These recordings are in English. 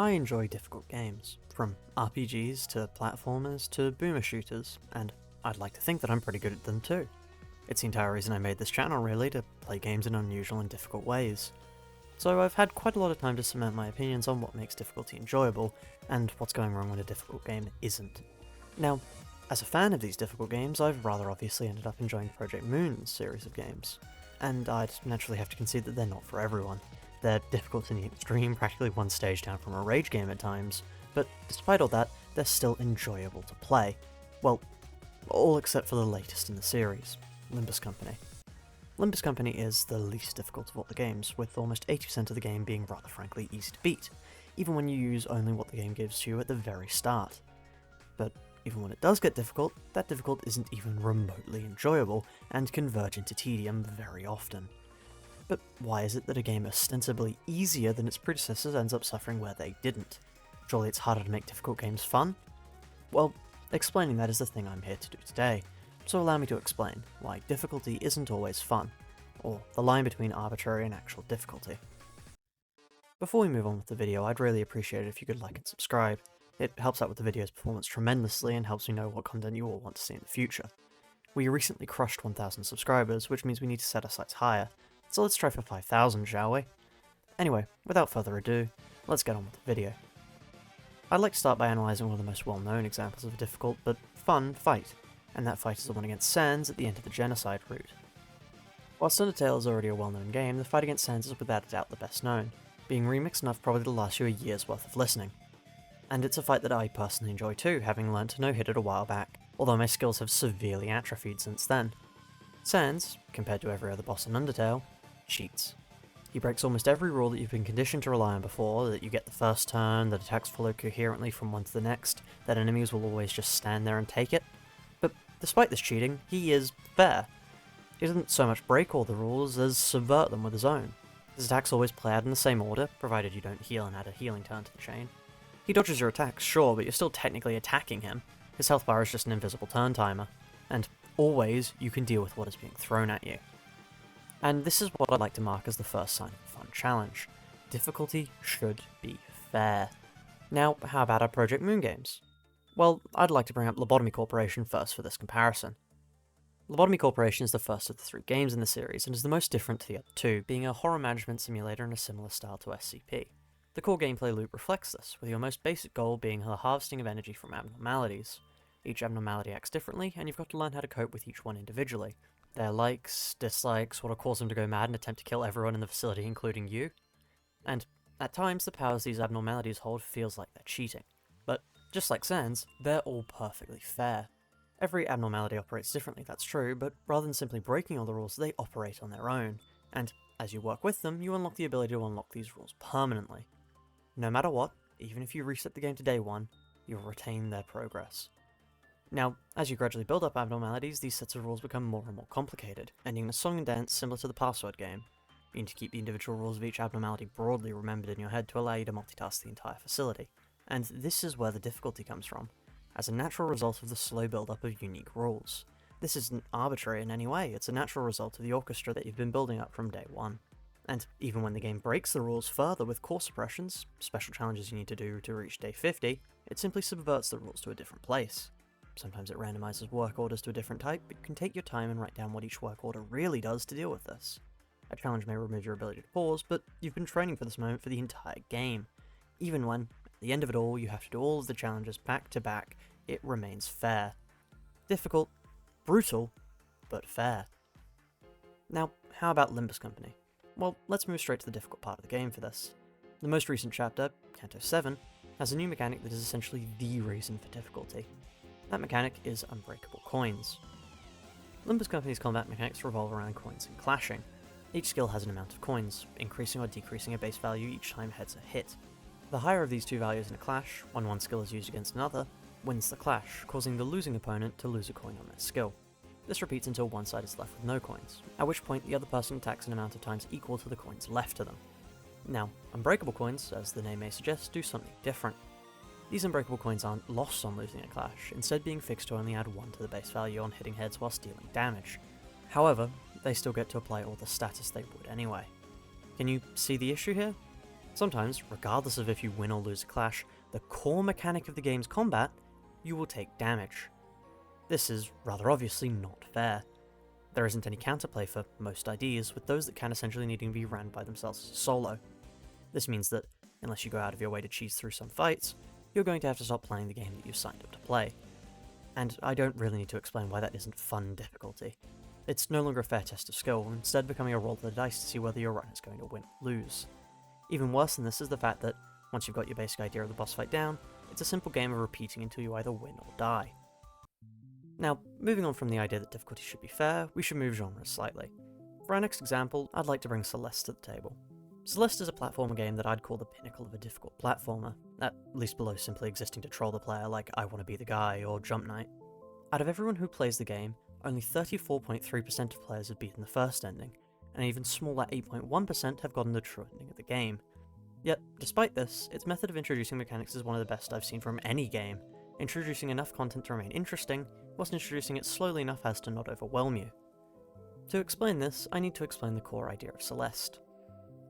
I enjoy difficult games, from RPGs to platformers to boomer shooters, and I'd like to think that I'm pretty good at them too. It's the entire reason I made this channel really, to play games in unusual and difficult ways. So I've had quite a lot of time to cement my opinions on what makes difficulty enjoyable, and what's going wrong when a difficult game isn't. Now, as a fan of these difficult games, I've rather obviously ended up enjoying Project Moon's series of games, and I'd naturally have to concede that they're not for everyone. They're difficult in the extreme, practically one stage down from a rage game at times, but despite all that, they're still enjoyable to play. Well, all except for the latest in the series, Limbus Company. Limbus Company is the least difficult of all the games, with almost 80% of the game being rather frankly easy to beat, even when you use only what the game gives to you at the very start. But even when it does get difficult, that difficult isn't even remotely enjoyable, and can verge into tedium very often. But why is it that a game ostensibly easier than its predecessors ends up suffering where they didn't? Surely it's harder to make difficult games fun? Well, explaining that is the thing I'm here to do today, so allow me to explain why difficulty isn't always fun, or the line between arbitrary and actual difficulty. Before we move on with the video, I'd really appreciate it if you could like and subscribe. It helps out with the video's performance tremendously and helps me know what content you all want to see in the future. We recently crushed 1,000 subscribers, which means we need to set our sights higher. So let's try for 5,000, shall we? Anyway, without further ado, let's get on with the video. I'd like to start by analysing one of the most well-known examples of a difficult but fun fight, and that fight is the one against Sans at the end of the Genocide route. Whilst Undertale is already a well-known game, the fight against Sans is without a doubt the best known, being remixed enough probably to last you a year's worth of listening. And it's a fight that I personally enjoy too, having learnt to no-hit it a while back, although my skills have severely atrophied since then. Sans, compared to every other boss in Undertale, cheats. He breaks almost every rule that you've been conditioned to rely on before, that you get the first turn, that attacks follow coherently from one to the next, that enemies will always just stand there and take it. But despite this cheating, he is fair. He doesn't so much break all the rules as subvert them with his own. His attacks always play out in the same order, provided you don't heal and add a healing turn to the chain. He dodges your attacks, sure, but you're still technically attacking him. His health bar is just an invisible turn timer, and always you can deal with what is being thrown at you. And this is what I'd like to mark as the first sign of a fun challenge. Difficulty should be fair. Now, how about our Project Moon games? Well, I'd like to bring up Lobotomy Corporation first for this comparison. Lobotomy Corporation is the first of the 3 games in the series, and is the most different to the other 2, being a horror management simulator in a similar style to SCP. The core gameplay loop reflects this, with your most basic goal being the harvesting of energy from abnormalities. Each abnormality acts differently, and you've got to learn how to cope with each one individually. Their likes, dislikes, what will cause them to go mad and attempt to kill everyone in the facility, including you. And at times, the powers these abnormalities hold feels like they're cheating. But just like Sans, they're all perfectly fair. Every abnormality operates differently, that's true, but rather than simply breaking all the rules, they operate on their own. And as you work with them, you unlock the ability to unlock these rules permanently. No matter what, even if you reset the game to day 1, you'll retain their progress. Now, as you gradually build up abnormalities, these sets of rules become more and more complicated, ending in a song and dance similar to the password game. You need to keep the individual rules of each abnormality broadly remembered in your head to allow you to multitask the entire facility. And this is where the difficulty comes from, as a natural result of the slow build-up of unique rules. This isn't arbitrary in any way, it's a natural result of the orchestra that you've been building up from day 1. And even when the game breaks the rules further with core suppressions, special challenges you need to do to reach day 50, it simply subverts the rules to a different place. Sometimes it randomizes work orders to a different type, but you can take your time and write down what each work order really does to deal with this. A challenge may remove your ability to pause, but you've been training for this moment for the entire game. Even when, at the end of it all, you have to do all of the challenges back to back, it remains fair. Difficult, brutal, but fair. Now, how about Limbus Company? Well, let's move straight to the difficult part of the game for this. The most recent chapter, Canto 7, has a new mechanic that is essentially the reason for difficulty. That mechanic is unbreakable coins. Limbus Company's combat mechanics revolve around coins and clashing. Each skill has an amount of coins, increasing or decreasing a base value each time heads are hit. The higher of these two values in a clash, when one skill is used against another, wins the clash, causing the losing opponent to lose a coin on their skill. This repeats until one side is left with no coins, at which point the other person attacks an amount of times equal to the coins left to them. Now, unbreakable coins, as the name may suggest, do something different. These unbreakable coins aren't lost on losing a clash, instead being fixed to only add 1 to the base value on hitting heads whilst dealing damage. However, they still get to apply all the status they would anyway. Can you see the issue here? Sometimes, regardless of if you win or lose a clash, the core mechanic of the game's combat, you will take damage. This is rather obviously not fair. There isn't any counterplay for most IDs, with those that can essentially needing to be ran by themselves solo. This means that, unless you go out of your way to cheese through some fights, you're going to have to stop playing the game that you signed up to play. And I don't really need to explain why that isn't fun difficulty. It's no longer a fair test of skill, instead becoming a roll of the dice to see whether your run is going to win or lose. Even worse than this is the fact that, once you've got your basic idea of the boss fight down, it's a simple game of repeating until you either win or die. Now, moving on from the idea that difficulty should be fair, we should move genres slightly. For our next example, I'd like to bring Celeste to the table. Celeste is a platformer game that I'd call the pinnacle of a difficult platformer, at least below simply existing to troll the player like I Wanna Be the Guy or Jump Knight. Out of everyone who plays the game, only 34.3% of players have beaten the first ending, and an even smaller 8.1% have gotten the true ending of the game. Yet, despite this, its method of introducing mechanics is one of the best I've seen from any game, introducing enough content to remain interesting, whilst introducing it slowly enough as to not overwhelm you. To explain this, I need to explain the core idea of Celeste.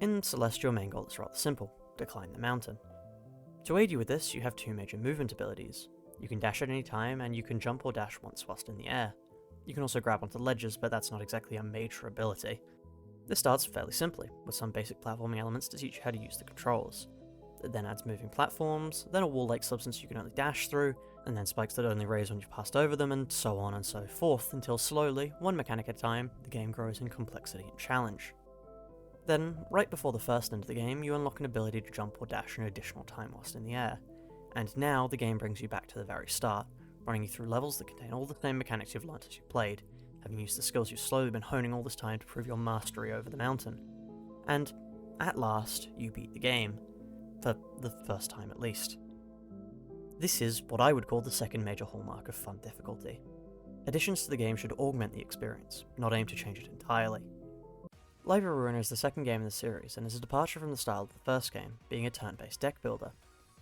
In Celeste, your main goal is rather simple: to climb the mountain. To aid you with this, you have two major movement abilities. You can dash at any time, and you can jump or dash once whilst in the air. You can also grab onto ledges, but that's not exactly a major ability. This starts fairly simply, with some basic platforming elements to teach you how to use the controls. It then adds moving platforms, then a wall-like substance you can only dash through, and then spikes that only raise when you've passed over them, and so on and so forth, until slowly, one mechanic at a time, the game grows in complexity and challenge. Then, right before the first end of the game, you unlock an ability to jump or dash an additional time whilst in the air. And now, the game brings you back to the very start, running you through levels that contain all the same mechanics you've learnt as you played, having used the skills you've slowly been honing all this time to prove your mastery over the mountain. And, at last, you beat the game. For the first time at least. This is what I would call the second major hallmark of fun difficulty. Additions to the game should augment the experience, not aim to change it entirely. Ruina is the second game in the series, and is a departure from the style of the first game, being a turn-based deck builder.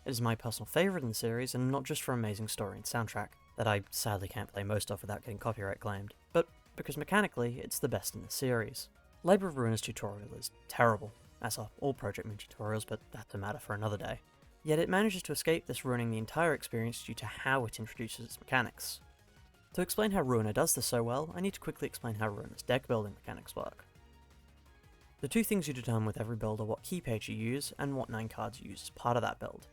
It is my personal favourite in the series, and not just for amazing story and soundtrack, that I sadly can't play most of without getting copyright claimed, but because mechanically, it's the best in the series. Ruina's tutorial is terrible, as are all Project Moon tutorials, but that's a matter for another day. Yet it manages to escape this, ruining the entire experience due to how it introduces its mechanics. To explain how Ruina does this so well, I need to quickly explain how Ruina's deck building mechanics work. The two things you determine with every build are what key page you use, and what 9 cards you use as part of that build.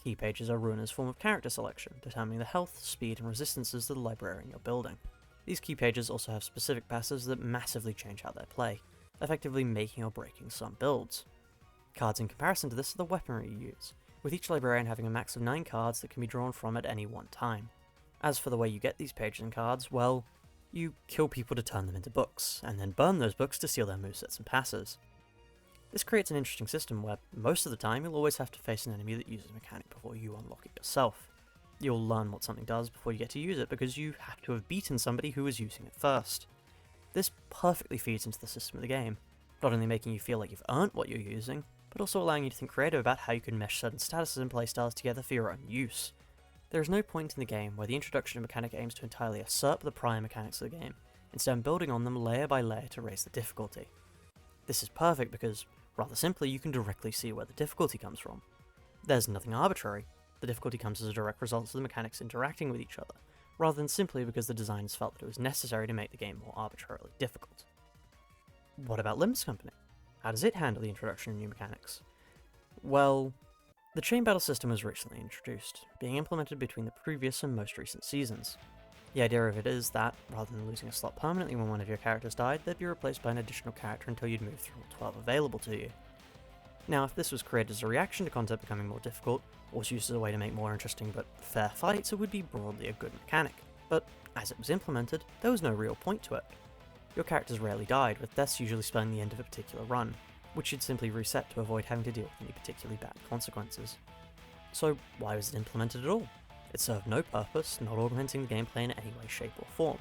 Key pages are Ruina's form of character selection, determining the health, speed, and resistances of the librarian you're building. These key pages also have specific passives that massively change how they play, effectively making or breaking some builds. Cards in comparison to this are the weaponry you use, with each librarian having a max of 9 cards that can be drawn from at any one time. As for the way you get these pages and cards, well, you kill people to turn them into books, and then burn those books to steal their movesets and passives. This creates an interesting system where, most of the time, you'll always have to face an enemy that uses a mechanic before you unlock it yourself. You'll learn what something does before you get to use it because you have to have beaten somebody who was using it first. This perfectly feeds into the system of the game, not only making you feel like you've earned what you're using, but also allowing you to think creative about how you can mesh certain statuses and playstyles together for your own use. There is no point in the game where the introduction of mechanic aims to entirely usurp the prior mechanics of the game, instead building on them layer by layer to raise the difficulty. This is perfect because, rather simply, you can directly see where the difficulty comes from. There's nothing arbitrary. The difficulty comes as a direct result of the mechanics interacting with each other, rather than simply because the designers felt that it was necessary to make the game more arbitrarily difficult. What about Limbus Company? How does it handle the introduction of new mechanics? Well, the chain battle system was recently introduced, being implemented between the previous and most recent seasons. The idea of it is that, rather than losing a slot permanently when one of your characters died, they'd be replaced by an additional character until you'd move through all 12 available to you. Now, if this was created as a reaction to content becoming more difficult, or was used as a way to make more interesting but fair fights, it would be broadly a good mechanic. But, as it was implemented, there was no real point to it. Your characters rarely died, with deaths usually spelling the end of a particular run, which you'd simply reset to avoid having to deal with any particularly bad consequences. So why was it implemented at all? It served no purpose, not augmenting the gameplay in any way, shape or form.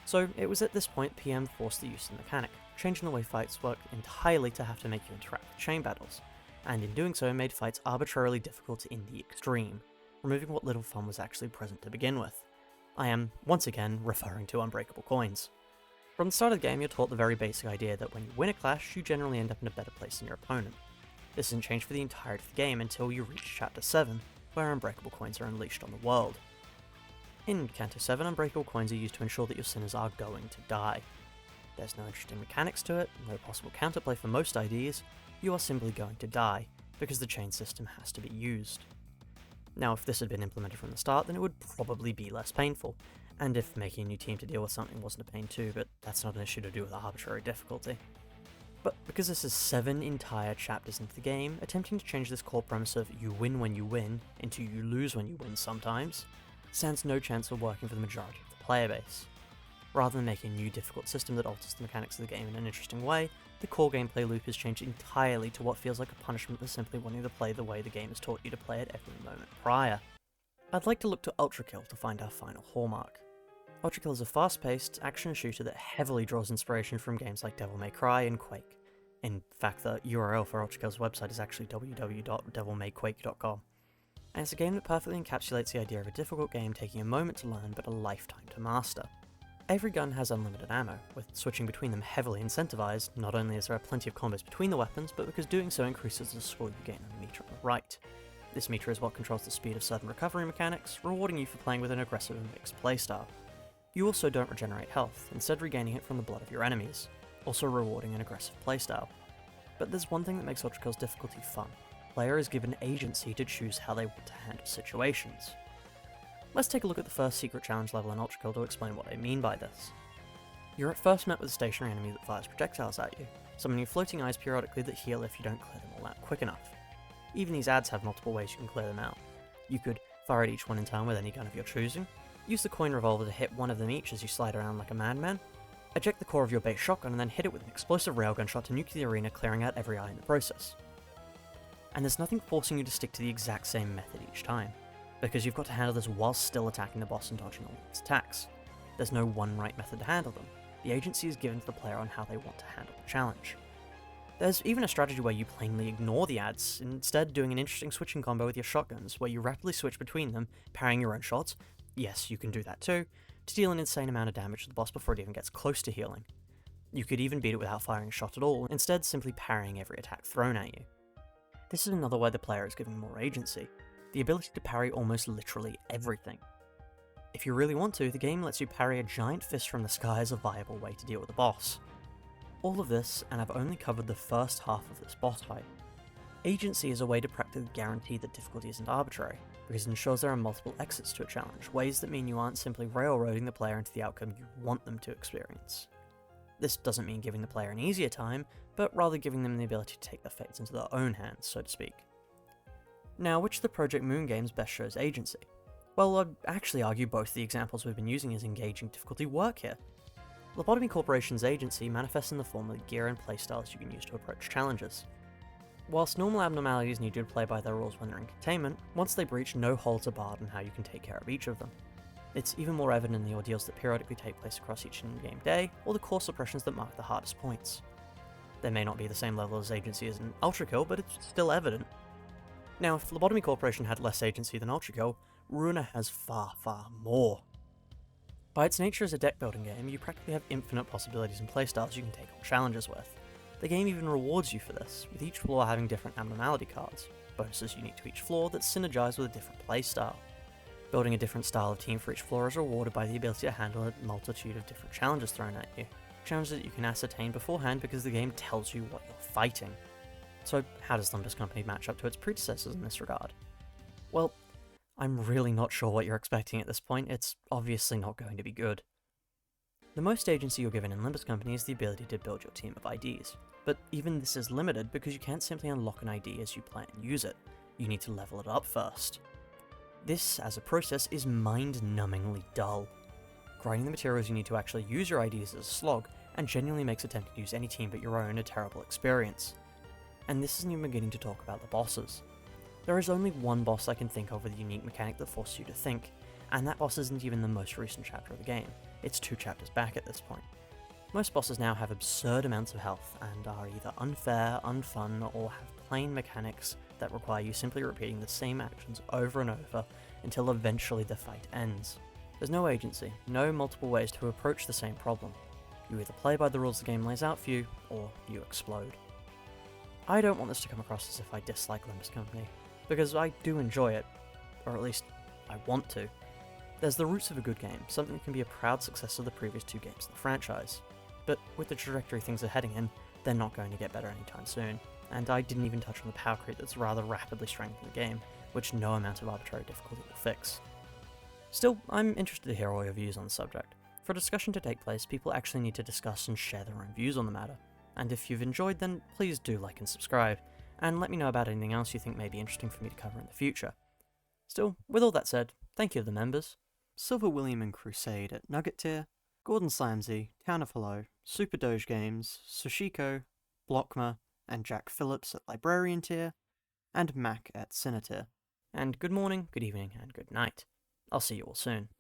So it was at this point PM forced the use of the mechanic, changing the way fights work entirely to have to make you interact with chain battles, and in doing so made fights arbitrarily difficult in the extreme, removing what little fun was actually present to begin with. I am, once again, referring to unbreakable coins. From the start of the game, you're taught the very basic idea that when you win a clash, you generally end up in a better place than your opponent. This isn't changed for the entirety of the game until you reach Chapter 7, where unbreakable coins are unleashed on the world. In Canto 7, unbreakable coins are used to ensure that your sinners are going to die. There's no interesting mechanics to it, no possible counterplay for most IDs, you are simply going to die, because the chain system has to be used. Now, if this had been implemented from the start, then it would probably be less painful, and if making a new team to deal with something wasn't a pain too, but that's not an issue to do with arbitrary difficulty. But because this is 7 entire chapters into the game, attempting to change this core premise of you win when you win into you lose when you win sometimes, stands no chance of working for the majority of the player base. Rather than making a new difficult system that alters the mechanics of the game in an interesting way, the core gameplay loop is changed entirely to what feels like a punishment for simply wanting to play the way the game has taught you to play it every moment prior. I'd like to look to Ultrakill to find our final hallmark. Ultrakill is a fast-paced, action shooter that heavily draws inspiration from games like Devil May Cry and Quake. In fact, the URL for Ultrakill's website is actually www.devilmayquake.com. And it's a game that perfectly encapsulates the idea of a difficult game taking a moment to learn but a lifetime to master. Every gun has unlimited ammo, with switching between them heavily incentivized, not only as there are plenty of combos between the weapons, but because doing so increases the score you gain on the meter on the right. This meter is what controls the speed of certain recovery mechanics, rewarding you for playing with an aggressive and mixed playstyle. You also don't regenerate health, instead regaining it from the blood of your enemies, also rewarding an aggressive playstyle. But there's one thing that makes Ultrakill's difficulty fun. The player is given agency to choose how they want to handle situations. Let's take a look at the first secret challenge level in Ultrakill to explain what I mean by this. You're at first met with a stationary enemy that fires projectiles at you, summoning floating eyes periodically that heal if you don't clear them all out quick enough. Even these ads have multiple ways you can clear them out. You could fire at each one in turn with any gun of your choosing, use the coin revolver to hit one of them each as you slide around like a madman, eject the core of your base shotgun and then hit it with an explosive railgun shot to nuke the arena, clearing out every eye in the process. And there's nothing forcing you to stick to the exact same method each time, because you've got to handle this whilst still attacking the boss and dodging all its attacks. There's no one right method to handle them. The agency is given to the player on how they want to handle the challenge. There's even a strategy where you plainly ignore the ads, instead doing an interesting switching combo with your shotguns, where you rapidly switch between them, parrying your own shots, yes, you can do that too, to deal an insane amount of damage to the boss before it even gets close to healing. You could even beat it without firing a shot at all, instead simply parrying every attack thrown at you. This is another way the player is given more agency, the ability to parry almost literally everything. If you really want to, the game lets you parry a giant fist from the sky as a viable way to deal with the boss. All of this, and I've only covered the first half of this boss fight. Agency is a way to practically guarantee that difficulty isn't arbitrary, because it ensures there are multiple exits to a challenge, ways that mean you aren't simply railroading the player into the outcome you want them to experience. This doesn't mean giving the player an easier time, but rather giving them the ability to take their fates into their own hands, so to speak. Now, which of the Project Moon games best shows agency? Well, I'd actually argue both the examples we've been using as engaging difficulty work here. Lobotomy Corporation's agency manifests in the form of the gear and playstyles you can use to approach challenges. Whilst normal abnormalities need you to play by their rules when they're in containment, once they breach, no holds are barred on how you can take care of each of them. It's even more evident in the ordeals that periodically take place across each in-game day, or the core suppressions that mark the hardest points. They may not be the same level as agency as in Ultrakill, but it's still evident. Now, if Lobotomy Corporation had less agency than Ultrakill, Ruina has far, far more. By its nature as a deck-building game, you practically have infinite possibilities and playstyles you can take on challenges with. The game even rewards you for this, with each floor having different abnormality cards, bonuses unique to each floor that synergize with a different playstyle. Building a different style of team for each floor is rewarded by the ability to handle a multitude of different challenges thrown at you, challenges that you can ascertain beforehand because the game tells you what you're fighting. So how does Limbus Company match up to its predecessors in this regard? Well, I'm really not sure what you're expecting at this point, it's obviously not going to be good. The most agency you're given in Limbus Company is the ability to build your team of IDs, but even this is limited because you can't simply unlock an ID as you play and use it, you need to level it up first. This, as a process, is mind-numbingly dull. Grinding the materials you need to actually use your IDs is a slog, and genuinely makes attempting to use any team but your own a terrible experience. And this isn't even beginning to talk about the bosses. There is only one boss I can think of with a unique mechanic that forces you to think, and that boss isn't even the most recent chapter of the game, it's 2 chapters back at this point. Most bosses now have absurd amounts of health, and are either unfair, unfun, or have plain mechanics that require you simply repeating the same actions over and over until eventually the fight ends. There's no agency, no multiple ways to approach the same problem. You either play by the rules the game lays out for you, or you explode. I don't want this to come across as if I dislike Limbus Company, because I do enjoy it, or at least I want to. There's the roots of a good game, something that can be a proud successor of the previous 2 games in the franchise. But with the trajectory things are heading in, they're not going to get better anytime soon, and I didn't even touch on the power creep that's rather rapidly strengthening the game, which no amount of arbitrary difficulty will fix. Still, I'm interested to hear all your views on the subject. For a discussion to take place, people actually need to discuss and share their own views on the matter, and if you've enjoyed then please do like and subscribe, and let me know about anything else you think may be interesting for me to cover in the future. Still, with all that said, thank you to the members: Silver William and Crusade at Nugget tier, Gordon Slamsy, Town of Hello, Super Doge Games, Sushiko, Blockma, and Jack Phillips at Librarian tier, and Mac at Sinner tier. And good morning, good evening, and good night. I'll see you all soon.